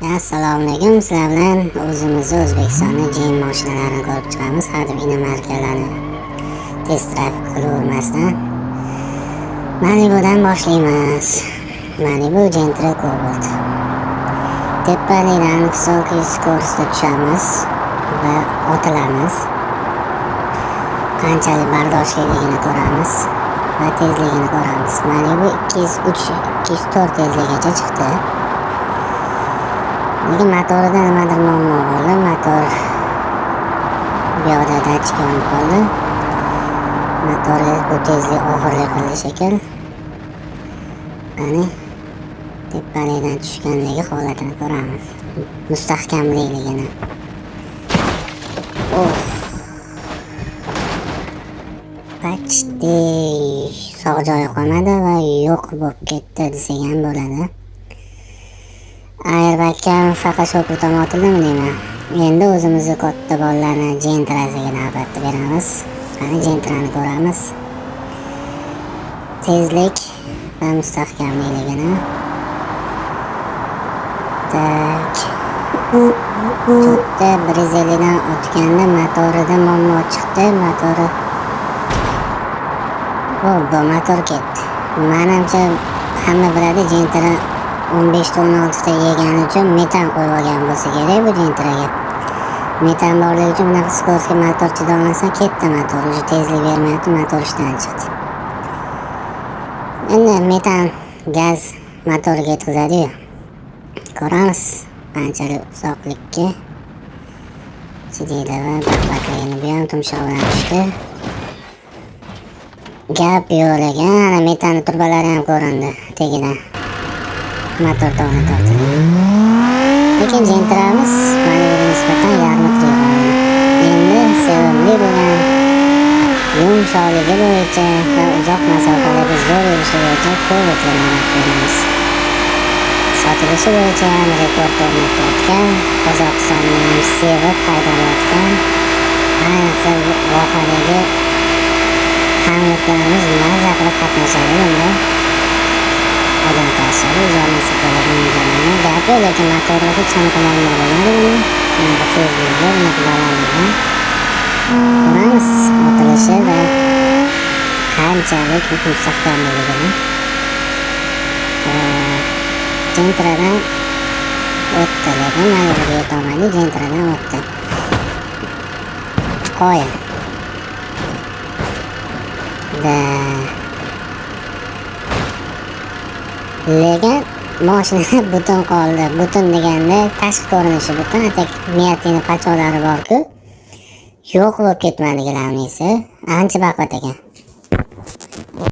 Assalomu alaykum. Sizlar bilan o'zimizni O'zbekistonning GM mashinalarini ko'rib chiqamiz. Hadeb inomarkalarni test drive qilavermasdan Malibudan boshlaymiz. Malibu Gentra Cobalt. Tepalikdan высокий скоростda tushamiz va otilamiz. Qanchalik bardoshliligini ko'ramiz va tezligini ko'ramiz. Malibu 203-204 tezligigacha chiqdi. Lekin motorida nimadir muammo bo'ldi. Motor bu yoqda datchik yonib qoldi. Motorga bu tezlik og'irlik qildi shekil. Qani tepalikdan tushgandagi holatini ko'ramiz. Mustahkamligini. Почти sog' joyi qolmadi va yo'q bo'lib ketdi desak ham bo'ladi. Airbagga faqat sho'pur tomon otildimi deyman. Endi o'zimizni katta bolalarni Gentrasiga navbatni beramiz. Qani Gentrani ko'ramiz. Tezlik va mustahkamligini. Tak. To'rtta Braziliyadan o'tganda motorida muammo chiqdi. Motor ketdi. Menimcha hamma biladi, Gentra 15 ta 16 ta yegani uchun metan qo'yib olgan bo'lsa kerak bu Gentraga. Metan borligi uchun bunaqa skoroskga motor chidolmasa ketdi motor. O'zi tezlik bermayapti, motor ishdan chiqdi. Endi metan gaz motorga yetkazadi-yu. Ko'ramiz qanchalik uzoqlikka chidaydi va batligini bu ham tumshug'i bilan tushdi. Gap yo'q ekan, ana metan turbalari ham ko'rindi tagidan. Motor tomon tortildi. Lekin Gentramiz Malibuga nisbatan yarmi tryuqoldi. Endi sevimli bo'lgan yumshoqligi bo'yicha va uzoq masofalarga zo'r yurishi bo'yicha Cobalt'ni ko'ramiz. Sotilishi bo'yicha ham rekord o'rnatayotgan, Qozog'istonni ham sevib haydalayotgan, ayniqsa vohadagi hamyurtlarimiz maza qilib qatnashadi bunda. Odam tashadi, uzoq masofalarga mo'ljallangan. Gap yo'q, lekin motorda hech qanaqa muammo bo'lmadi buni. Bunaqa tezligi, bunaqa balandligi. Ko'ramiz otilishi va qanchalik mustahkamligini. Gentradan o'tdi, lekin Malibuga yetolmadi, Gentradan o'tdi. Qo'y. Lekin mashina butun qoldi. Butun deganda tashqi ko'rinishi butun, atak miyatini pachoqlari bor-ku. Yo'q bo'lib ketmadi gilamnisi. Ancha baquvvat ekan.